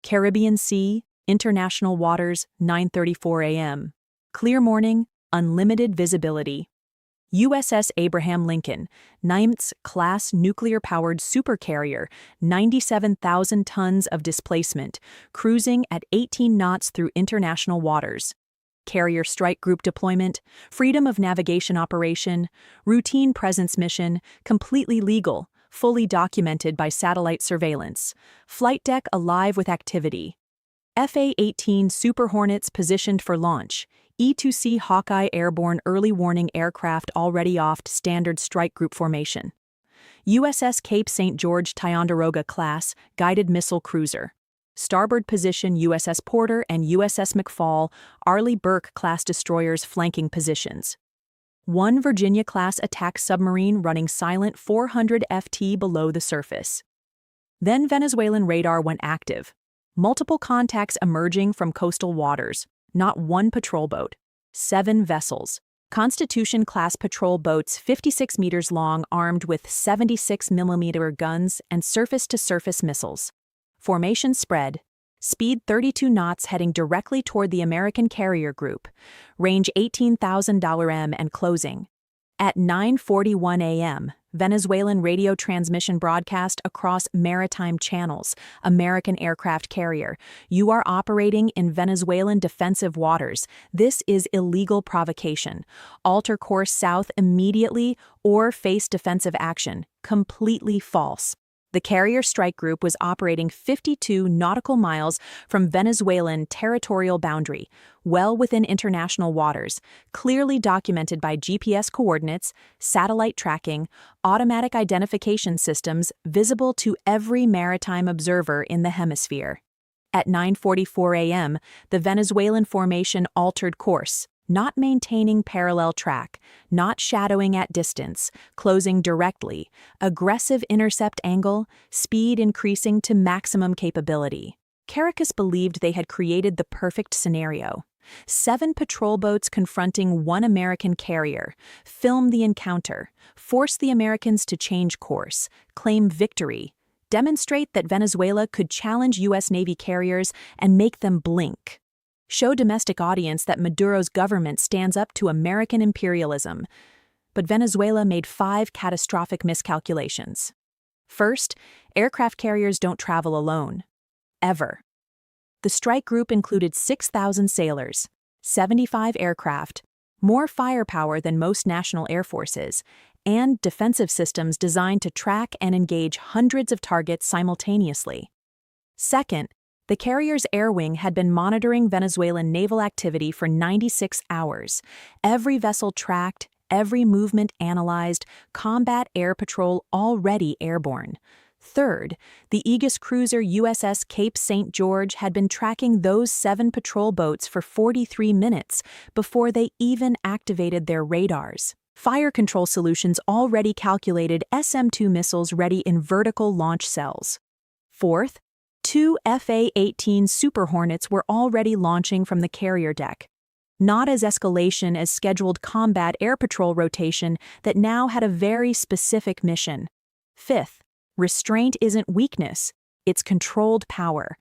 Caribbean Sea, international waters, 9:34 a.m. Clear morning, unlimited visibility. USS Abraham Lincoln, Nimitz-class nuclear-powered supercarrier, 97,000 tons of displacement, cruising at 18 knots through international waters. Carrier Strike Group deployment, freedom of navigation operation, routine presence mission, completely legal, fully documented by satellite surveillance. Flight deck alive with activity. FA-18 Super Hornets positioned for launch. E-2C Hawkeye airborne early warning aircraft already off standard strike group formation. USS Cape St. George Ticonderoga class guided missile cruiser. Starboard position USS Porter and USS McFall Arleigh Burke class destroyers flanking positions. One Virginia-class attack submarine running silent 400 FT below the surface. Then Venezuelan radar went active. Multiple contacts emerging from coastal waters. Not one patrol boat. 7 vessels. Constitution-class patrol boats 56 meters long armed with 76mm guns and surface-to-surface missiles. Formation spread. Speed 32 knots heading directly toward the American carrier group. Range 18,000 m and closing. At 9:41 a.m., Venezuelan radio transmission broadcast across Maritime channels. American aircraft carrier. You are operating in Venezuelan defensive waters. This is illegal provocation. Alter course south immediately or face defensive action. Completely false. The Carrier Strike Group was operating 52 nautical miles from Venezuelan territorial boundary, well within international waters, clearly documented by GPS coordinates, satellite tracking, automatic identification systems visible to every maritime observer in the hemisphere. At 9:44 a.m., the Venezuelan formation altered course, not maintaining parallel track, not shadowing at distance, closing directly, aggressive intercept angle, speed increasing to maximum capability. Caracas believed they had created the perfect scenario. 7 patrol boats confronting 1 American carrier, film the encounter, force the Americans to change course, claim victory, demonstrate that Venezuela could challenge U.S. Navy carriers and make them blink. Show domestic audience that Maduro's government stands up to American imperialism. But Venezuela made 5 catastrophic miscalculations. First, aircraft carriers don't travel alone. Ever. The strike group included 6,000 sailors, 75 aircraft, more firepower than most national air forces, and defensive systems designed to track and engage hundreds of targets simultaneously. Second, the carrier's air wing had been monitoring Venezuelan naval activity for 96 hours. Every vessel tracked, every movement analyzed, combat air patrol already airborne. Third, the Aegis cruiser USS Cape St. George had been tracking those 7 patrol boats for 43 minutes before they even activated their radars. Fire control solutions already calculated SM-2 missiles ready in vertical launch cells. Fourth, 2 FA-18 Super Hornets were already launching from the carrier deck. Not as escalation as scheduled combat air patrol rotation that now had a very specific mission. Fifth, restraint isn't weakness, it's controlled power.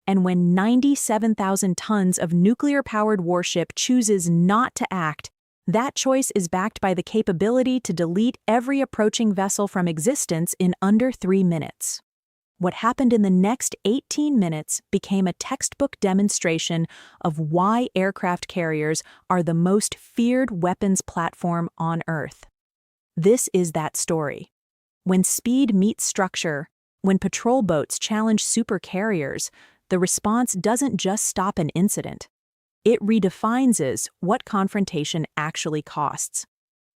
And when 97,000 tons of nuclear-powered warship chooses not to act, that choice is backed by the capability to delete every approaching vessel from existence in under 3 minutes. What happened in the next 18 minutes became a textbook demonstration of why aircraft carriers are the most feared weapons platform on Earth. This is that story. When speed meets structure, when patrol boats challenge super carriers, the response doesn't just stop an incident. It redefines what confrontation actually costs.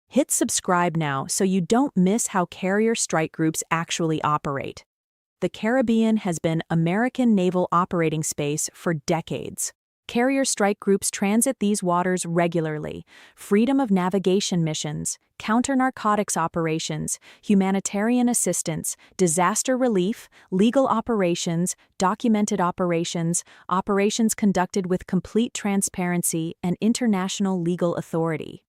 Hit subscribe now so you don't miss how carrier strike groups actually operate. The Caribbean has been American naval operating space for decades. Carrier strike groups transit these waters regularly. Freedom of navigation missions, counter-narcotics operations, humanitarian assistance, disaster relief, legal operations, documented operations, operations conducted with complete transparency and international legal authority.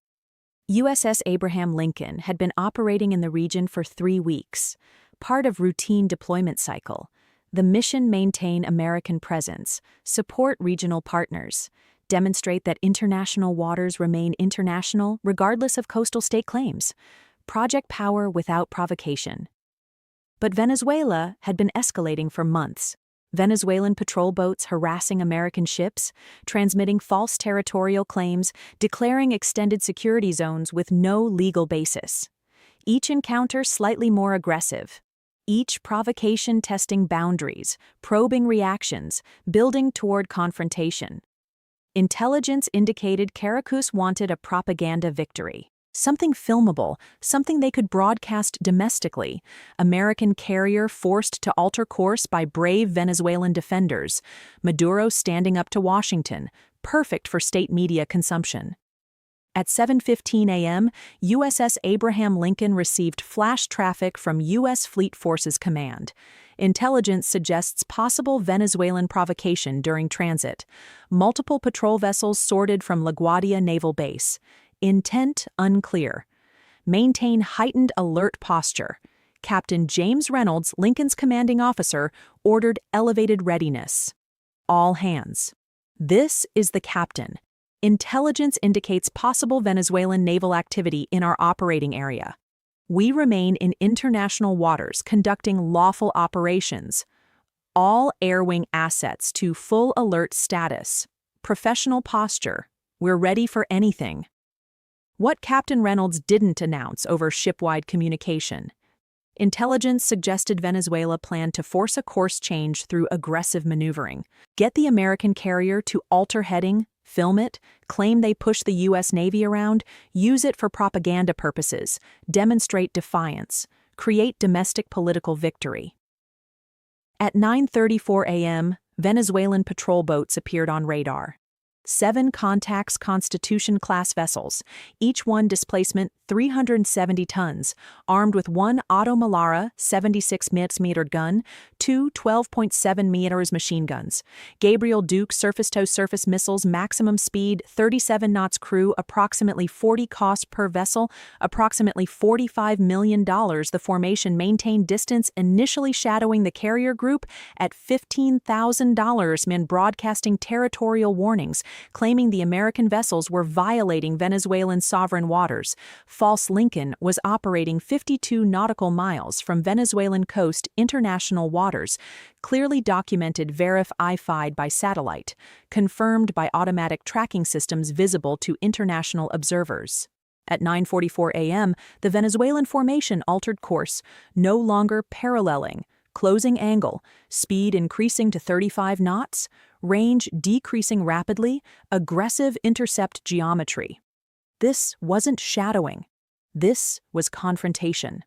USS Abraham Lincoln had been operating in the region for 3 weeks. Part of routine deployment cycle. The mission: maintain American presence, support regional partners, demonstrate that international waters remain international regardless of coastal state claims. Project power without provocation. But Venezuela had been escalating for months. Venezuelan patrol boats harassing American ships, transmitting false territorial claims, declaring extended security zones with no legal basis. Each encounter slightly more aggressive. Each provocation testing boundaries, probing reactions, building toward confrontation. Intelligence indicated Caracas wanted a propaganda victory. Something filmable, something they could broadcast domestically. American carrier forced to alter course by brave Venezuelan defenders. Maduro standing up to Washington, perfect for state media consumption. At 7:15 a.m., USS Abraham Lincoln received flash traffic from U.S. Fleet Forces Command. Intelligence suggests possible Venezuelan provocation during transit. Multiple patrol vessels sorted from LaGuardia Naval Base. Intent unclear. Maintain heightened alert posture. Captain James Reynolds, Lincoln's commanding officer, ordered elevated readiness. All hands. This is the captain. Intelligence indicates possible Venezuelan naval activity in our operating area. We remain in international waters conducting lawful operations. All air wing assets to full alert status. Professional posture. We're ready for anything. What Captain Reynolds didn't announce over ship-wide communication. Intelligence suggested Venezuela planned to force a course change through aggressive maneuvering. Get the American carrier to alter heading, film it, claim they push the U.S. Navy around, use it for propaganda purposes, demonstrate defiance, create domestic political victory. At 9:34 a.m., Venezuelan patrol boats appeared on radar. 7 contacts Constitution-class vessels, each one displacement 370 tons, armed with one Otto Melara 76mm gun, 2 12.7 machine guns. Gabriel Duke surface-to-surface missiles, maximum speed 37 knots, crew approximately 40, cost per vessel approximately $45 million. The formation maintained distance, initially shadowing the carrier group at $15,000, men broadcasting territorial warnings, claiming the American vessels were violating Venezuelan sovereign waters. False Lincoln was operating 52 nautical miles from Venezuelan coast international waters, clearly documented, verified by satellite, confirmed by automatic tracking systems visible to international observers. At 9:44 a.m., the Venezuelan formation altered course, no longer paralleling, closing angle, speed increasing to 35 knots, range decreasing rapidly, aggressive intercept geometry. This wasn't shadowing. This was confrontation.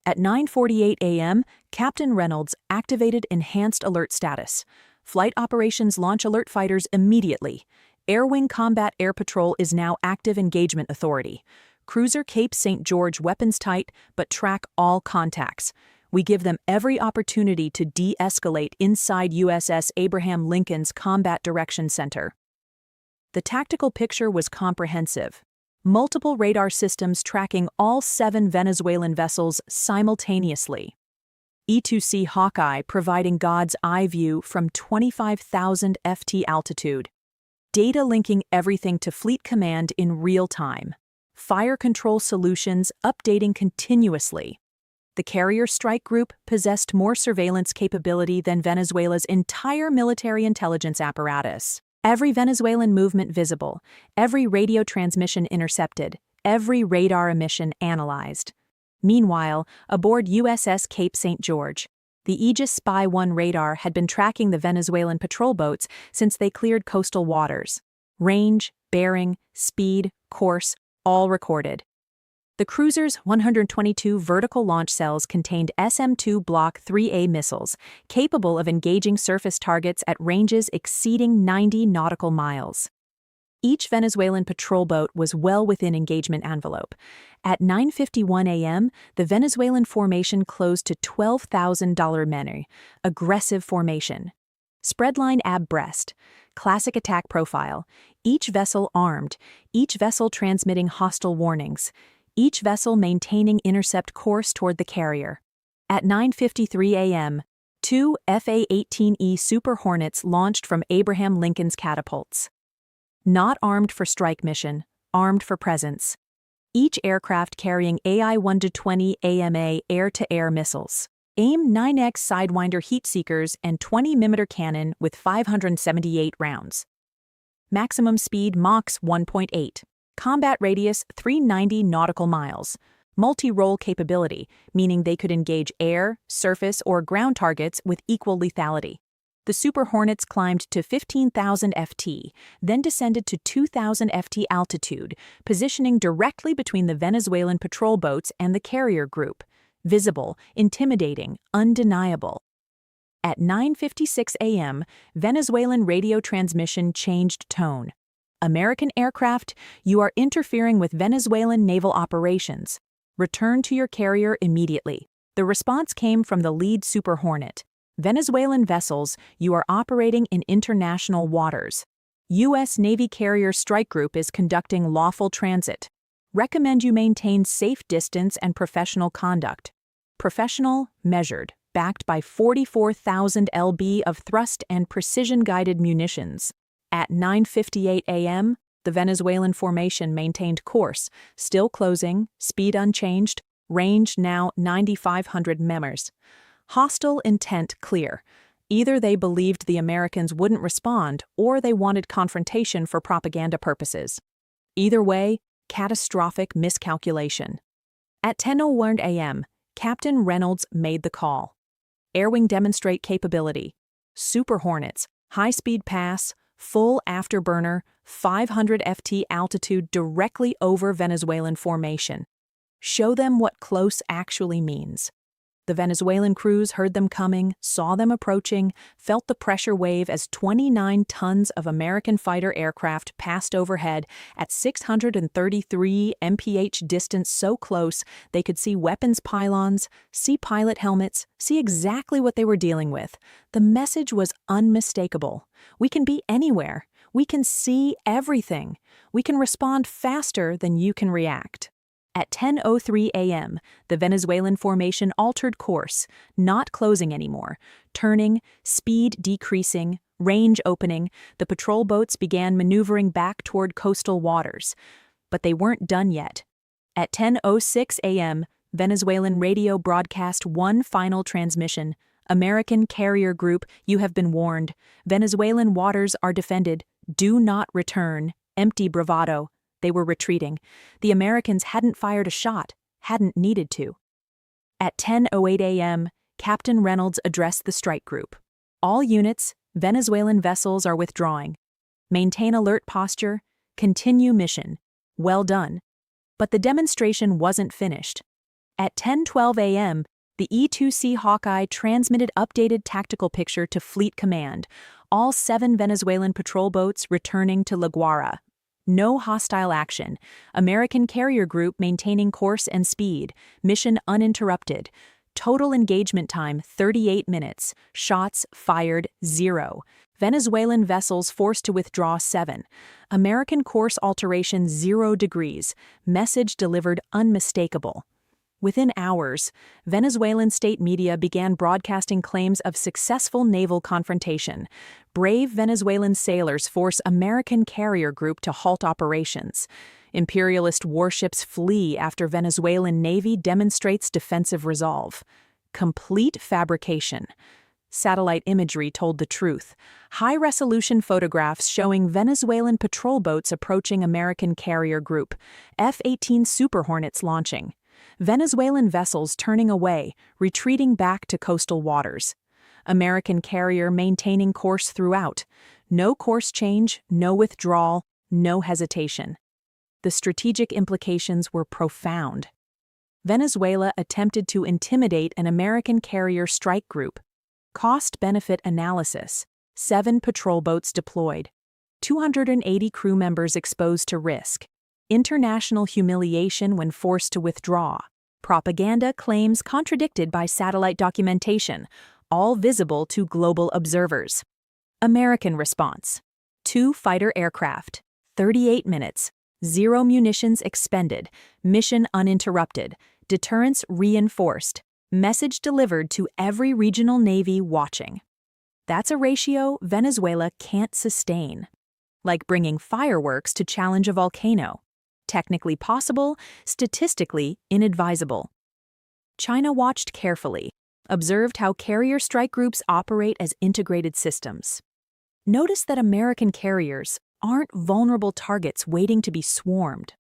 At 9:48 a.m., Captain Reynolds activated enhanced alert status. Flight operations launch alert fighters immediately. Air Wing Combat Air Patrol is now active engagement authority. Cruiser Cape St. George weapons tight, but track all contacts. We give them every opportunity to de-escalate inside USS Abraham Lincoln's Combat Direction Center. The tactical picture was comprehensive. Multiple radar systems tracking all 7 Venezuelan vessels simultaneously. E2C Hawkeye providing God's eye view from 25,000 FT altitude. Data linking everything to Fleet Command in real time. Fire control solutions updating continuously. The carrier strike group possessed more surveillance capability than Venezuela's entire military intelligence apparatus. Every Venezuelan movement visible, every radio transmission intercepted, every radar emission analyzed. Meanwhile, aboard USS Cape St. George, the Aegis Spy-1 radar had been tracking the Venezuelan patrol boats since they cleared coastal waters. Range, bearing, speed, course, all recorded. The cruiser's 122 vertical launch cells contained SM-2 Block 3A missiles, capable of engaging surface targets at ranges exceeding 90 nautical miles. Each Venezuelan patrol boat was well within engagement envelope. At 9:51 a.m., the Venezuelan formation closed to $12,000 men, aggressive formation. Spreadline abreast, classic attack profile, each vessel armed, each vessel transmitting hostile warnings, each vessel maintaining intercept course toward the carrier. At 9:53 a.m., Two FA-18E Super Hornets launched from Abraham Lincoln's catapults. Not armed for strike mission, armed for presence. Each aircraft carrying AI-120 AMA air-to-air missiles. AIM-9X Sidewinder heat seekers and 20mm cannon with 578 rounds. Maximum speed Mach 1.8. Combat radius 390 nautical miles. Multi-role capability, meaning they could engage air, surface, or ground targets with equal lethality. The Super Hornets climbed to 15,000 ft, then descended to 2,000 ft altitude, positioning directly between the Venezuelan patrol boats and the carrier group. Visible, intimidating, undeniable. At 9:56 a.m., Venezuelan radio transmission changed tone. American aircraft, you are interfering with Venezuelan naval operations. Return to your carrier immediately. The response came from the lead Super Hornet. Venezuelan vessels, you are operating in international waters. U.S. Navy Carrier Strike Group is conducting lawful transit. Recommend you maintain safe distance and professional conduct. Professional, measured, backed by 44,000 lb of thrust and precision-guided munitions. At 9:58 a.m., the Venezuelan formation maintained course, still closing, speed unchanged, range now 9,500 meters. Hostile intent clear. Either they believed the Americans wouldn't respond or they wanted confrontation for propaganda purposes. Either way, catastrophic miscalculation. At 10:01 a.m., Captain Reynolds made the call. Airwing demonstrate capability. Super Hornets, high-speed pass, full afterburner, 500 ft altitude directly over Venezuelan formation. Show them what close actually means. The Venezuelan crews heard them coming, saw them approaching, felt the pressure wave as 29 tons of American fighter aircraft passed overhead at 633 mph distance so close they could see weapons pylons, see pilot helmets, see exactly what they were dealing with. The message was unmistakable. We can be anywhere. We can see everything. We can respond faster than you can react. At 10:03 a.m., the Venezuelan formation altered course, not closing anymore, turning, speed decreasing, range opening. The patrol boats began maneuvering back toward coastal waters. But they weren't done yet. At 10:06 a.m., Venezuelan radio broadcast one final transmission. American carrier group, you have been warned. Venezuelan waters are defended. Do not return. Empty bravado. They were retreating. The Americans hadn't fired a shot, hadn't needed to. At 10:08 a.m., Captain Reynolds addressed the strike group. All units, Venezuelan vessels are withdrawing. Maintain alert posture, continue mission. Well done. But the demonstration wasn't finished. At 10:12 a.m., the E-2C Hawkeye transmitted updated tactical picture to Fleet Command, all 7 Venezuelan patrol boats returning to La Guaira. No hostile action. American carrier group maintaining course and speed. Mission uninterrupted. Total engagement time 38 minutes. Shots fired 0. Venezuelan vessels forced to withdraw 7. American course alteration 0 degrees. Message delivered unmistakable. Within hours, Venezuelan state media began broadcasting claims of successful naval confrontation. Brave Venezuelan sailors force American carrier group to halt operations. Imperialist warships flee after Venezuelan Navy demonstrates defensive resolve. Complete fabrication. Satellite imagery told the truth. High-resolution photographs showing Venezuelan patrol boats approaching American carrier group. F-18 Super Hornets launching. Venezuelan vessels turning away, retreating back to coastal waters. American carrier maintaining course throughout. No course change, no withdrawal, no hesitation. The strategic implications were profound. Venezuela attempted to intimidate an American carrier strike group. Cost-benefit analysis. 7 patrol boats deployed. 280 crew members exposed to risk. International humiliation when forced to withdraw. Propaganda claims contradicted by satellite documentation, all visible to global observers. American response. 2 fighter aircraft. 38 minutes. 0 munitions expended. Mission uninterrupted. Deterrence reinforced. Message delivered to every regional navy watching. That's a ratio Venezuela can't sustain. Like bringing fireworks to challenge a volcano. Technically possible, statistically inadvisable. China watched carefully, observed how carrier strike groups operate as integrated systems. Notice that American carriers aren't vulnerable targets waiting to be swarmed.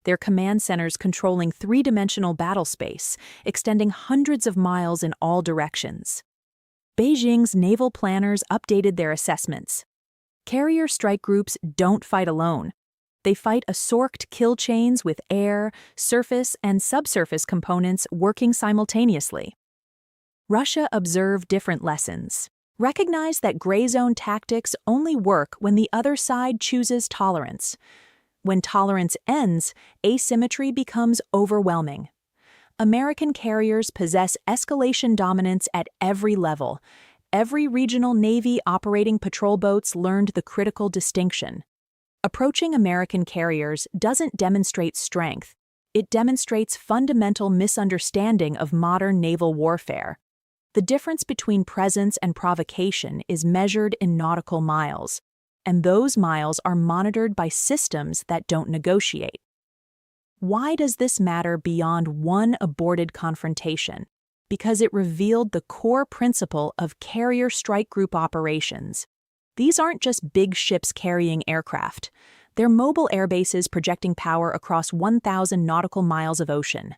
They're command centers controlling three-dimensional battle space, extending hundreds of miles in all directions. Beijing's naval planners updated their assessments. Carrier strike groups don't fight alone. They fight assorted kill chains with air, surface, and subsurface components working simultaneously. Russia observed different lessons. Recognize that gray zone tactics only work when the other side chooses tolerance. When tolerance ends, asymmetry becomes overwhelming. American carriers possess escalation dominance at every level. Every regional navy operating patrol boats learned the critical distinction. Approaching American carriers doesn't demonstrate strength. It demonstrates fundamental misunderstanding of modern naval warfare. The difference between presence and provocation is measured in nautical miles, and those miles are monitored by systems that don't negotiate. Why does this matter beyond one aborted confrontation? Because it revealed the core principle of carrier strike group operations. These aren't just big ships carrying aircraft. They're mobile airbases projecting power across 1,000 nautical miles of ocean.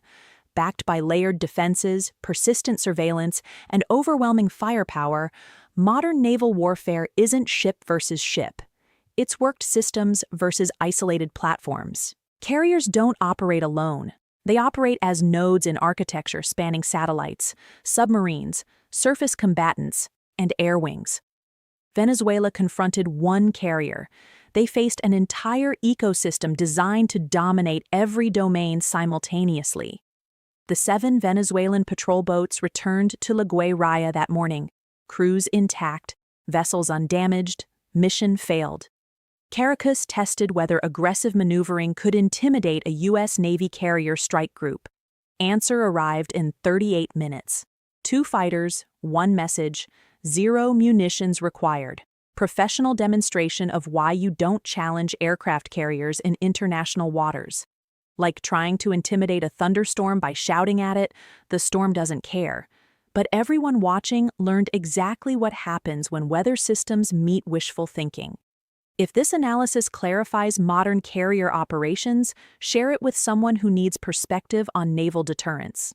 Backed by layered defenses, persistent surveillance, and overwhelming firepower, modern naval warfare isn't ship versus ship. It's worked systems versus isolated platforms. Carriers don't operate alone. They operate as nodes in architecture spanning satellites, submarines, surface combatants, and air wings. Venezuela confronted one carrier. They faced an entire ecosystem designed to dominate every domain simultaneously. The 7 Venezuelan patrol boats returned to La Guairaya that morning. Crews intact, vessels undamaged, mission failed. Caracas tested whether aggressive maneuvering could intimidate a U.S. Navy carrier strike group. Answer arrived in 38 minutes. 2 fighters, 1 message, 0 munitions required. Professional demonstration of why you don't challenge aircraft carriers in international waters. Like trying to intimidate a thunderstorm by shouting at it, the storm doesn't care. But everyone watching learned exactly what happens when weather systems meet wishful thinking. If this analysis clarifies modern carrier operations, share it with someone who needs perspective on naval deterrence.